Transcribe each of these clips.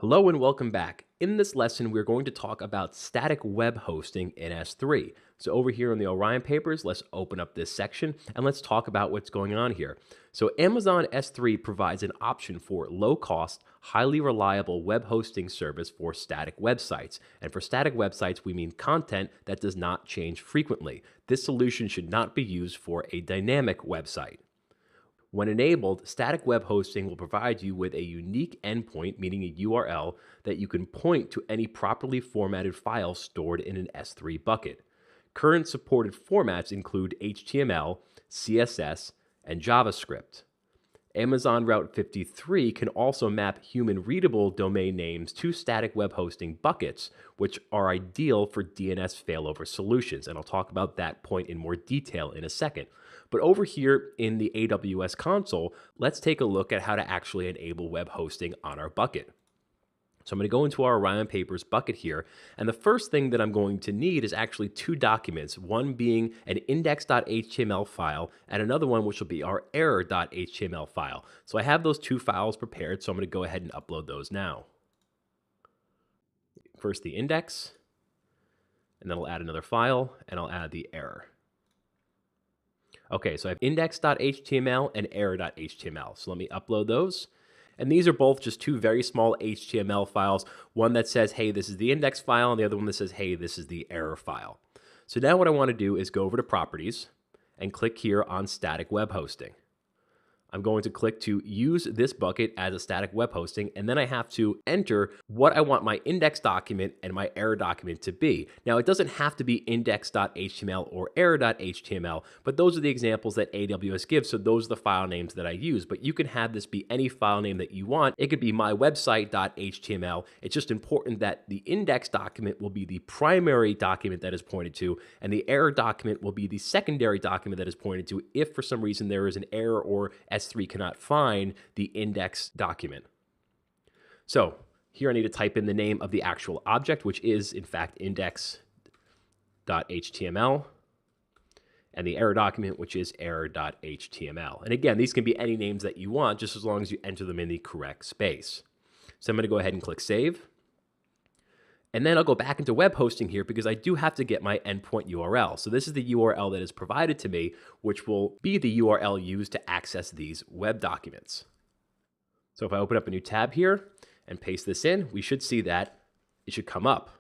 Hello and welcome back. In this lesson, we're going to talk about static web hosting in S3. So over here in the Orion papers, let's open up this section and let's talk about what's going on here. So Amazon S3 provides an option for low-cost, highly reliable web hosting service for static websites. And for static websites, we mean content that does not change frequently. This solution should not be used for a dynamic website. When enabled, static web hosting will provide you with a unique endpoint, meaning a URL, that you can point to any properly formatted file stored in an S3 bucket. Current supported formats include HTML, CSS, and JavaScript. Amazon Route 53 can also map human-readable domain names to static web hosting buckets, which are ideal for DNS failover solutions, and I'll talk about that point in more detail in a second. But over here in the AWS console, let's take a look at how to actually enable web hosting on our bucket. So I'm going to go into our Orion Papers bucket here, and the first thing that I'm going to need is actually two documents, one being an index.html file and another one which will be our error.html file. So I have those two files prepared, so I'm going to go ahead and upload those now. First the index, and then I'll add another file, and I'll add the error. Okay, so I have index.html and error.html. So let me upload those. And these are both just two very small HTML files, one that says, hey, this is the index file, and the other one that says, hey, this is the error file. So now what I want to do is go over to Properties and click here on Static Web Hosting. I'm going to click to use this bucket as a static web hosting, and then I have to enter what I want my index document and my error document to be. Now, it doesn't have to be index.html or error.html, but those are the examples that AWS gives, so those are the file names that I use. But you can have this be any file name that you want. It could be mywebsite.html. It's just important that the index document will be the primary document that is pointed to, and the error document will be the secondary document that is pointed to if for some reason there is an error or S3 cannot find the index document. So here I need to type in the name of the actual object, which is in fact index.html, and the error document, which is error.html. And again, these can be any names that you want, just as long as you enter them in the correct space. So I'm going to go ahead and click Save. And then I'll go back into web hosting here because I do have to get my endpoint URL. So this is the URL that is provided to me, which will be the URL used to access these web documents. So if I open up a new tab here and paste this in, we should see that it should come up.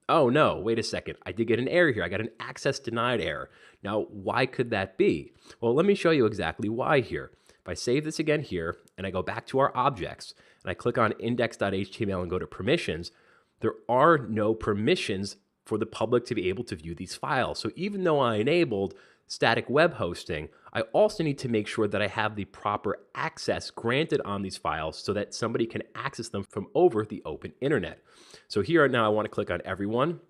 Oh no, wait a second. I did get an error here. I got an access denied error. Now, why could that be? Well, let me show you exactly why here. If I save this again here and I go back to our objects and I click on index.html and go to permissions, there are no permissions for the public to be able to view these files. So even though I enabled static web hosting, I also need to make sure that I have the proper access granted on these files so that somebody can access them from over the open internet. So here now I want to click on everyone,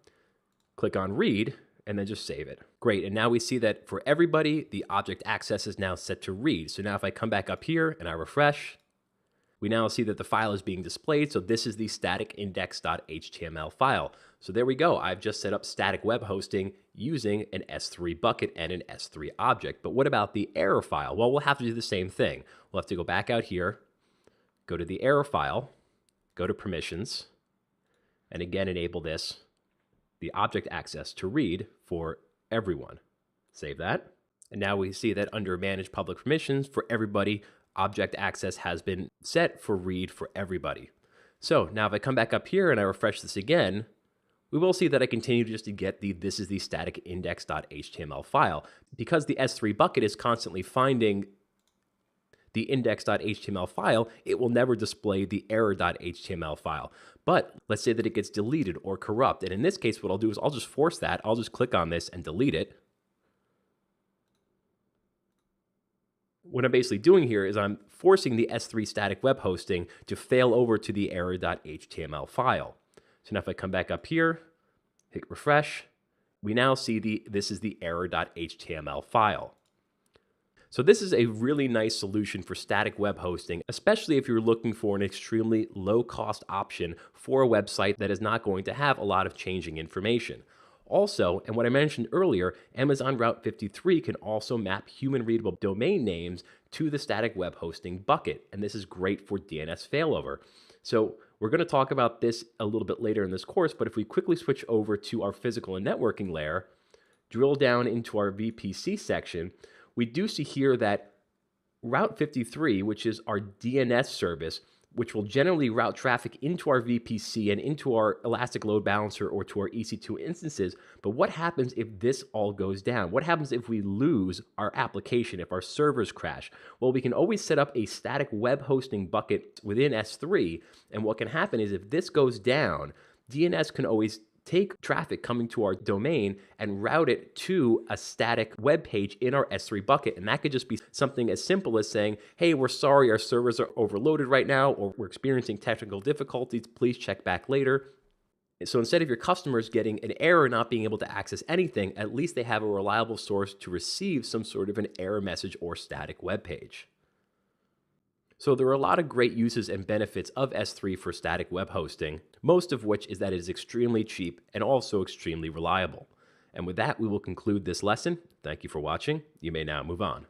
click on read, and then just save it. Great, and now we see that for everybody, the object access is now set to read. So now if I come back up here and I refresh, we now see that the file is being displayed. So this is the static index.html file. So there we go. I've just set up static web hosting using an S3 bucket and an S3 object. But what about the error file? Well, we'll have to do the same thing. We'll have to go back out here, go to the error file, go to permissions, and again, enable this, the object access to read for everyone. Save that. And now we see that under manage public permissions for everybody, object access has been set for read for everybody. So now if I come back up here and I refresh this again, we will see that I continue just to get this is the static index.html file. Because the S3 bucket is constantly finding the index.html file, it will never display the error.html file. But let's say that it gets deleted or corrupt. And in this case, what I'll do is I'll just force that. I'll just click on this and delete it. What I'm basically doing here is I'm forcing the S3 static web hosting to fail over to the error.html file. So now if I come back up here, hit refresh, we now see this is the error.html file. So this is a really nice solution for static web hosting, especially if you're looking for an extremely low-cost option for a website that is not going to have a lot of changing information. Also, and what I mentioned earlier, Amazon Route 53 can also map human-readable domain names to the static web hosting bucket, and this is great for DNS failover. So We're going to talk about this a little bit later in this course, but if we quickly switch over to our physical and networking layer, drill down into our VPC section, we do see here that Route 53, which is our DNS service, which will generally route traffic into our VPC and into our Elastic Load Balancer or to our EC2 instances. But what happens if this all goes down? What happens if we lose our application, if our servers crash? Well, we can always set up a static web hosting bucket within S3. And what can happen is if this goes down, DNS can always take traffic coming to our domain and route it to a static web page in our S3 bucket. And that could just be something as simple as saying, hey, we're sorry, our servers are overloaded right now, or we're experiencing technical difficulties. Please check back later. So instead of your customers getting an error not being able to access anything, at least they have a reliable source to receive some sort of an error message or static web page. So there are a lot of great uses and benefits of S3 for static web hosting, most of which is that it is extremely cheap and also extremely reliable. And with that, we will conclude this lesson. Thank you for watching. You may now move on.